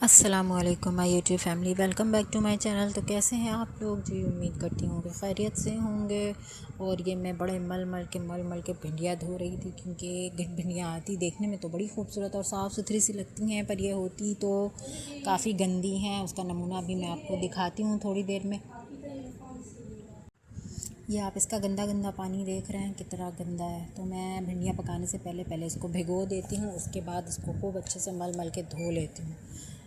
अस्सलामुअलैकुम my YouTube family, welcome back to my channel. तो कैसे हैं आप लोग जी? उम्मीद करती हूँ कि खैरियत से होंगे। और ये मैं बड़े मल मल के भिंडियाँ धो रही थी, क्योंकि भिंडियाँ आती देखने में तो बड़ी खूबसूरत और साफ़ सुथरी सी लगती हैं, पर ये होती तो काफ़ी गंदी हैं। उसका नमूना भी मैं आपको दिखाती हूँ थोड़ी देर में। ये आप इसका गंदा गंदा पानी देख रहे हैं, कितना गंदा है। तो मैं भिंडियाँ पकाने से पहले इसको भिगो देती हूँ, उसके बाद इसको खूब अच्छे से मल मल के धो लेती हूँ।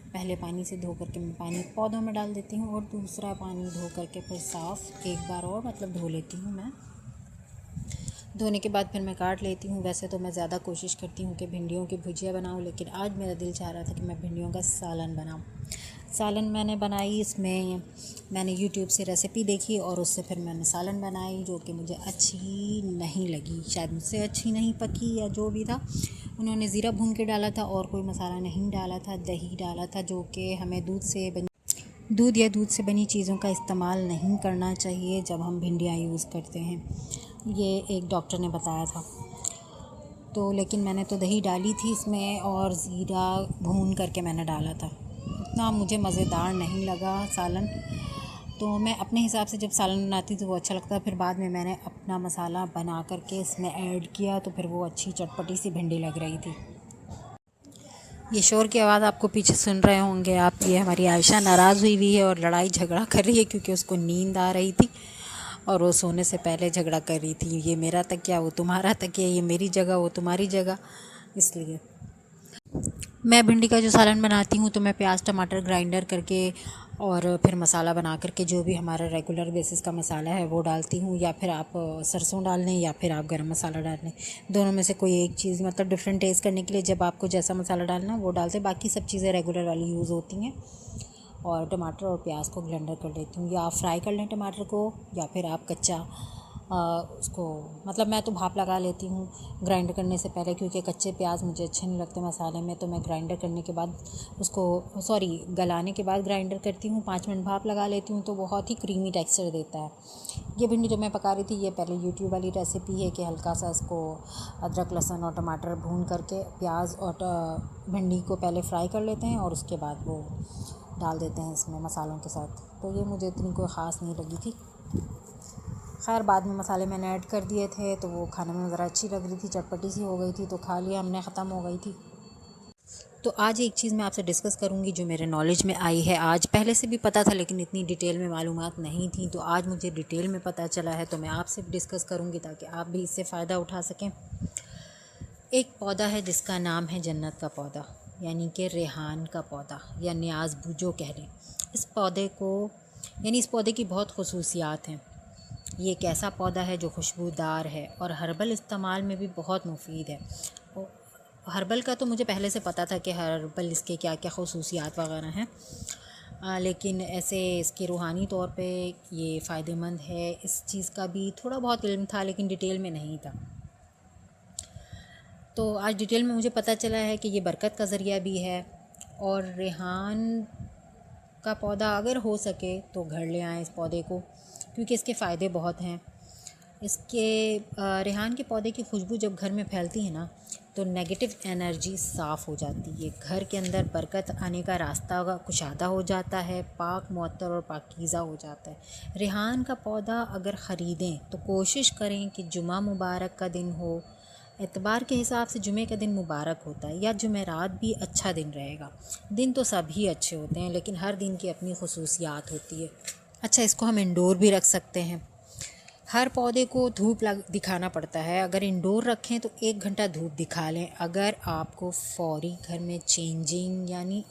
पहले पानी से धो करके मैं पानी पौधों में डाल देती हूँ, और दूसरा पानी धो करके फिर साफ़ एक बार और धो लेती हूँ मैं। धोने के बाद फिर मैं काट लेती हूँ। वैसे तो मैं ज़्यादा कोशिश करती हूँ कि भिंडियों की भुजिया बनाऊँ, लेकिन आज मेरा दिल चाह रहा था कि मैं भिंडियों का सालन बनाऊँ। सालन मैंने बनाई, इसमें मैंने यूट्यूब से रेसिपी देखी और उससे फिर मैंने सालन बनाई, जो कि मुझे अच्छी नहीं लगी। शायद मुझसे अच्छी नहीं पकी या जो भी था। उन्होंने ज़ीरा भून के डाला था और कोई मसाला नहीं डाला था। दही डाला था, जो कि हमें दूध या दूध से बनी चीज़ों का इस्तेमाल नहीं करना चाहिए जब हम भिंडियाँ यूज़ करते हैं, ये एक डॉक्टर ने बताया था। तो लेकिन मैंने तो दही डाली थी इसमें, और ज़ीरा भून करके मैंने डाला था। इतना मुझे मज़ेदार नहीं लगा सालन। तो मैं अपने हिसाब से जब सालन बनाती तो वो अच्छा लगता, फिर बाद में मैंने अपना मसाला बना करके इसमें ऐड किया, तो फिर वो अच्छी चटपटी सी भिंडी लग रही थी। ये शोर की आवाज़ आपको पीछे सुन रहे होंगे आप, ये हमारी आयशा नाराज़ हुई है और लड़ाई झगड़ा कर रही है, क्योंकि उसको नींद आ रही थी और वो सोने से पहले झगड़ा कर रही थी। ये मेरा तकिया, वो तुम्हारा तकिया, ये मेरी जगह, वो तुम्हारी जगह। इसलिए मैं भिंडी का जो सालन बनाती हूँ तो मैं प्याज टमाटर ग्राइंडर करके और फिर मसाला बना करके, जो भी हमारा रेगुलर बेसिस का मसाला है वो डालती हूँ, या फिर आप सरसों डाल लें या फिर आप गरम मसाला डाल लें। दोनों में से कोई एक चीज़, डिफरेंट टेस्ट करने के लिए जब आपको जैसा मसाला डालना वो डालते। बाकी सब चीज़ें रेगुलर वाली यूज़ होती हैं। और टमाटर और प्याज को ब्लेंडर कर लेती हूँ, या आप फ्राई कर लें टमाटर को, या फिर आप कच्चा उसको मैं तो भाप लगा लेती हूँ ग्राइंड करने से पहले, क्योंकि कच्चे प्याज मुझे अच्छे नहीं लगते मसाले में। तो मैं ग्राइंडर करने के बाद गलाने के बाद ग्राइंडर करती हूँ, 5 मिनट भाप लगा लेती हूँ, तो बहुत ही क्रीमी टेक्सचर देता है। ये भिंडी जो मैं पका रही थी, ये पहले यूट्यूब वाली रेसिपी है कि हल्का सा इसको अदरक लहसुन और टमाटर भून करके प्याज और भिंडी को पहले फ्राई कर लेते हैं, और उसके बाद वो डाल देते हैं इसमें मसालों के साथ। तो ये मुझे इतनी कोई ख़ास नहीं लगी थी। खैर बाद में मसाले मैंने ऐड कर दिए थे, तो वो खाने में ज़रा अच्छी लग रही थी, चटपटी सी हो गई थी, तो खा लिया हमने, ख़त्म हो गई थी। तो आज एक चीज़ मैं आपसे डिस्कस करूंगी जो मेरे नॉलेज में आई है आज। पहले से भी पता था, लेकिन इतनी डिटेल में मालूमात नहीं थी, तो आज मुझे डिटेल में पता चला है, तो मैं आपसे डिस्कस करूंगी ताकि आप भी इससे फ़ायदा उठा सकें। एक पौधा है जिसका नाम है जन्नत का पौधा, यानी कि रेहान का पौधा, या न्याज़ बूजो कह लें। इस पौधे की बहुत खुसूसियात हैं। ये एक ऐसा पौधा है जो खुशबूदार है और हर्बल इस्तेमाल में भी बहुत मुफीद है। हर्बल का तो मुझे पहले से पता था कि हर्बल इसके क्या क्या खुसूसियात वगैरह हैं, लेकिन ऐसे इसके रूहानी तौर पे ये फ़ायदेमंद है, इस चीज़ का भी थोड़ा बहुत इल्म था, लेकिन डिटेल में नहीं था। तो आज डिटेल में मुझे पता चला है कि ये बरकत का ज़रिया भी है। और रेहान का पौधा अगर हो सके तो घर ले आएँ इस पौधे को, क्योंकि इसके फ़ायदे बहुत हैं। रेहान के पौधे की खुशबू जब घर में फैलती है ना, तो नेगेटिव एनर्जी साफ़ हो जाती है, घर के अंदर बरकत आने का रास्ता कुशादा हो जाता है, पाक मुअत्तर और पाकीज़ा हो जाता है। रेहान का पौधा अगर ख़रीदें तो कोशिश करें कि जुमा मुबारक का दिन हो। एतबार के हिसाब से जुमे का दिन मुबारक होता है, या जुमेरात भी अच्छा दिन रहेगा। दिन तो सभी अच्छे होते हैं, लेकिन हर दिन की अपनी खुसूसियात होती है। अच्छा, इसको हम इंडोर भी रख सकते हैं। हर पौधे को धूप दिखाना पड़ता है। अगर इंडोर रखें तो 1 घंटा धूप दिखा लें। अगर आपको फौरी घर में चेंजिंग यानी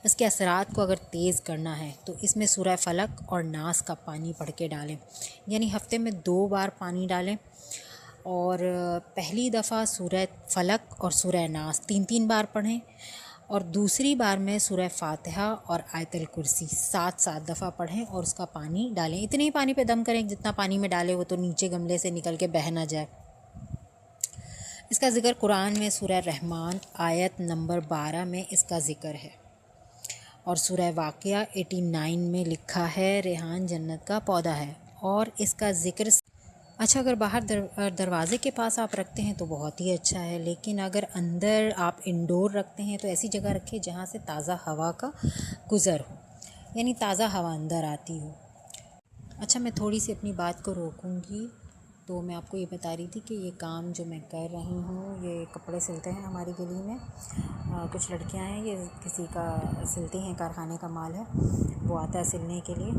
इसके असरात को अगर तेज़ करना है, तो इसमें सूरह फलक और नास का पानी पढ़ के डालें, यानी हफ्ते में 2 बार पानी डालें। और पहली दफ़ा सूरह फलक और सूरह नास 3-3 बार पढ़ें, और दूसरी बार में सूरह फातिहा और आयतल कुर्सी 7-7 दफ़ा पढ़ें और उसका पानी डालें। इतने ही पानी पे दम करें जितना पानी में डालें वो तो नीचे गमले से निकल के बह ना जाए। इसका ज़िक्र कुरान में सूरह रहमान आयत नंबर 12 में इसका ज़िक्र है, और सूरह वाक़िया 89 में लिखा है रेहान जन्नत का पौधा है। और इसका ज़िक्र अच्छा, अगर बाहर दरवाज़े के पास आप रखते हैं तो बहुत ही अच्छा है, लेकिन अगर अंदर आप इंडोर रखते हैं तो ऐसी जगह रखें जहाँ से ताज़ा हवा का गुज़र हो, यानी ताज़ा हवा अंदर आती हो। अच्छा, मैं थोड़ी सी अपनी बात को रोकूंगी। तो मैं आपको ये बता रही थी कि ये काम जो मैं कर रही हूँ, ये कपड़े सिलते हैं हमारी गली में। कुछ लड़कियां हैं, ये किसी का सिलती हैं, कारखाने का माल है, वो आता है सिलने के लिए।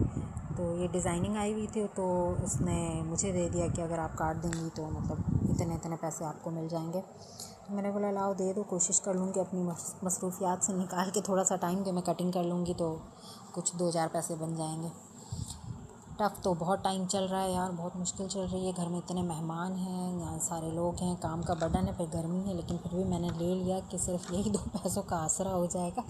तो ये डिज़ाइनिंग आई हुई थी, तो उसने मुझे दे दिया कि अगर आप काट देंगी तो मतलब इतने इतने पैसे आपको मिल जाएंगे। तो मैंने बोला लाओ दे दो, कोशिश कर लूँगी अपनी मसरूफियात से निकाल के थोड़ा सा टाइम कि मैं कटिंग कर लूँगी तो कुछ 2-4 पैसे बन जाएंगे। टफ़ तो बहुत टाइम चल रहा है यार, बहुत मुश्किल चल रही है। घर में इतने मेहमान हैं, यहाँ सारे लोग हैं, काम का बर्डन है, फिर गर्मी है, लेकिन फिर भी मैंने ले लिया कि सिर्फ यही 2 पैसों का आसरा हो जाएगा,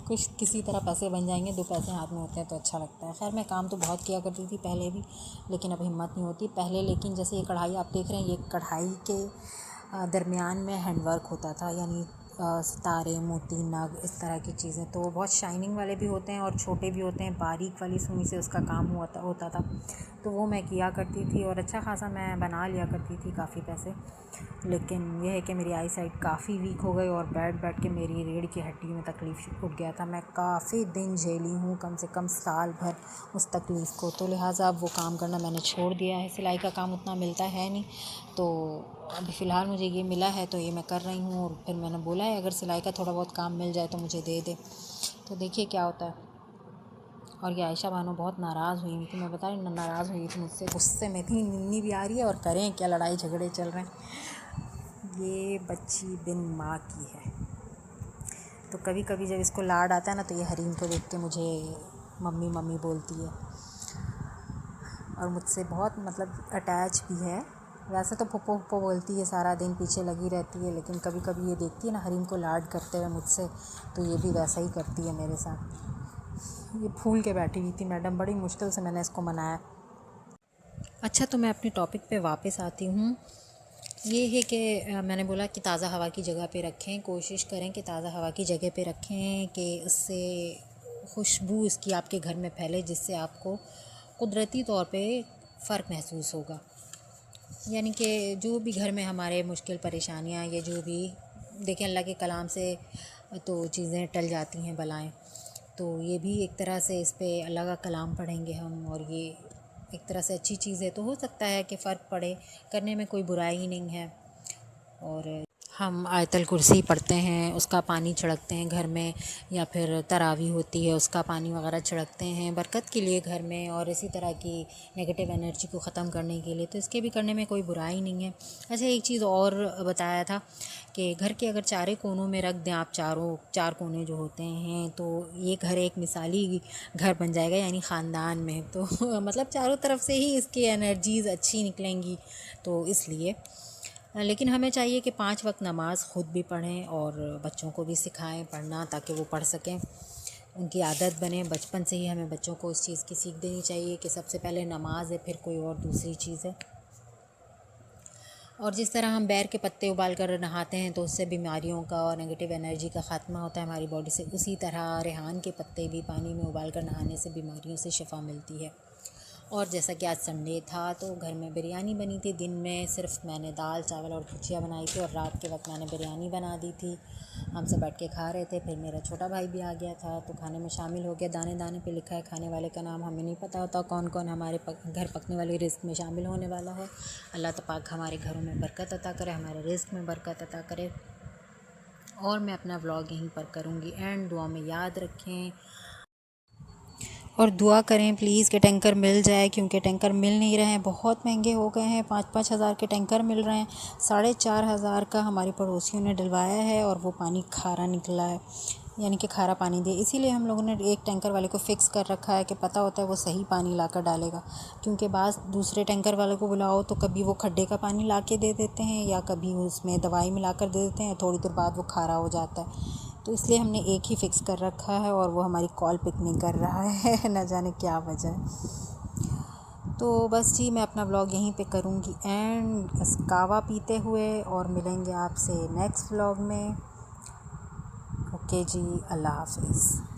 कुछ किसी तरह पैसे बन जाएंगे। 2 पैसे हाथ में होते हैं तो अच्छा लगता है। खैर, मैं काम तो बहुत किया करती थी पहले भी, लेकिन अब हिम्मत नहीं होती पहले। लेकिन जैसे ये कढ़ाई आप देख रहे हैं, ये कढ़ाई के दरमियान में हैंडवर्क होता था, यानी सितारे, मोती, नग, इस तरह की चीज़ें। तो बहुत शाइनिंग वाले भी होते हैं और छोटे भी होते हैं, बारीक वाली सुई से उसका काम होता था। तो वो मैं किया करती थी और अच्छा खासा मैं बना लिया करती थी, काफ़ी पैसे। लेकिन यह है कि मेरी आई साइट काफ़ी वीक हो गई और बैठ के मेरी रीढ़ की हड्डी में तकलीफ़ उठ गया था। मैं काफ़ी दिन झेली हूँ, कम से कम साल भर उस तकलीफ़ को। तो लिहाजा अब वो काम करना मैंने छोड़ दिया है। सिलाई का काम उतना मिलता है नहीं, तो अभी फ़िलहाल मुझे ये मिला है तो ये मैं कर रही हूँ। और फिर मैंने बोला है अगर सिलाई का थोड़ा बहुत काम मिल जाए तो मुझे दे दे, तो देखिए क्या होता है। और ये आयशा बानो बहुत नाराज़ हुई थी, मैं बता रही हूँ, नाराज़ हुई थी मुझसे, गुस्से में थी, निन्नी भी आ रही है और करें क्या, लड़ाई झगड़े चल रहे हैं। ये बच्ची बिन माँ की है। तो कभी कभी जब इसको लाड आता है ना, तो ये हरीम को देख के मुझे मम्मी मम्मी बोलती है और मुझसे बहुत मतलब अटैच भी है। वैसे तो पप्पो पप्पो बोलती है, सारा दिन पीछे लगी रहती है, लेकिन कभी कभी ये देखती है ना हरीम को लाड करते हुए मुझसे, तो ये भी वैसा ही करती है मेरे साथ। ये फूल के बैठी हुई थी मैडम, बड़ी मुश्किल से मैंने इसको मनाया। अच्छा, तो मैं अपने टॉपिक पे वापस आती हूँ। ये है कि मैंने बोला कि ताज़ा हवा की जगह पे रखें, कोशिश करें कि ताज़ा हवा की जगह पे रखें कि उससे खुशबू इसकी आपके घर में फैले, जिससे आपको कुदरती तौर पे फ़र्क महसूस होगा। यानी कि जो भी घर में हमारे मुश्किल परेशानियाँ, या जो भी देखें, अल्लाह के कलाम से तो चीज़ें टल जाती हैं, बलाएं। तो ये भी एक तरह से इस पे अल्लाह का कलाम पढ़ेंगे हम, और ये एक तरह से अच्छी चीज़ है, तो हो सकता है कि फ़र्क पड़े, करने में कोई बुराई ही नहीं है। और हम आयतल कुर्सी पढ़ते हैं, उसका पानी छिड़कते हैं घर में, या फिर तरावी होती है उसका पानी वगैरह छिड़कते हैं बरकत के लिए घर में, और इसी तरह की नेगेटिव एनर्जी को ख़त्म करने के लिए, तो इसके भी करने में कोई बुराई नहीं है। अच्छा, एक चीज़ और बताया था कि घर के अगर चारों कोनों में रख दें आप, चार कोने जो होते हैं, तो ये घर एक मिसाली घर बन जाएगा, यानी ख़ानदान में। तो मतलब चारों तरफ से ही इसकी एनर्जीज़ अच्छी निकलेंगी, तो इसलिए। लेकिन हमें चाहिए कि 5 वक्त नमाज़ ख़ुद भी पढ़ें और बच्चों को भी सिखाएं पढ़ना, ताकि वो पढ़ सकें, उनकी आदत बने। बचपन से ही हमें बच्चों को इस चीज़ की सीख देनी चाहिए कि सबसे पहले नमाज है, फिर कोई और दूसरी चीज़ है। और जिस तरह हम बैर के पत्ते उबाल कर नहाते हैं तो उससे बीमारियों का और नेगेटिव एनर्जी का ख़ात्मा होता है हमारी बॉडी से, उसी तरह रेहान के पत्ते भी पानी में उबाल कर नहाने से बीमारियों से शिफा मिलती है। और जैसा कि आज संडे था तो घर में बिरयानी बनी थी। दिन में सिर्फ मैंने दाल चावल और भुजिया बनाई थी, और रात के वक्त मैंने बिरयानी बना दी थी। हम सब बैठ के खा रहे थे, फिर मेरा छोटा भाई भी आ गया था तो खाने में शामिल हो गया। दाने दाने पे लिखा है खाने वाले का नाम, हमें नहीं पता होता कौन कौन हमारे घर पकने वाली रिस्क में शामिल होने वाला है। अल्लाह पाक हमारे घरों में बरकत अता करे, हमारे रिस्क में बरकत अता करे। और मैं अपना व्लॉग यहीं पर करूँगी एंड। दुआ में याद रखें और दुआ करें प्लीज़ कि टैंकर मिल जाए, क्योंकि टैंकर मिल नहीं रहे हैं, बहुत महंगे हो गए हैं। 5-5 हज़ार के टैंकर मिल रहे हैं, 4,500 का हमारे पड़ोसियों ने डलवाया है और वो पानी खारा निकला है, यानी कि खारा पानी दे। इसीलिए हम लोगों ने एक टैंकर वाले को फ़िक्स कर रखा है कि पता होता है वो सही पानी ला कर डालेगा। क्योंकि बाद दूसरे टैंकर वाले को बुलाओ तो कभी वो खड्डे का पानी ला के दे देते हैं, या कभी उसमें दवाई मिला कर दे देते हैं, थोड़ी देर बाद वो खारा हो जाता है। तो इसलिए हमने एक ही फ़िक्स कर रखा है, और वो हमारी कॉल पिक नहीं कर रहा है न जाने क्या वजह है। तो बस जी, मैं अपना व्लॉग यहीं पे करूँगी एंड कावा पीते हुए, और मिलेंगे आपसे नेक्स्ट व्लॉग में। ओके जी, अल्लाह हाफ़िज़।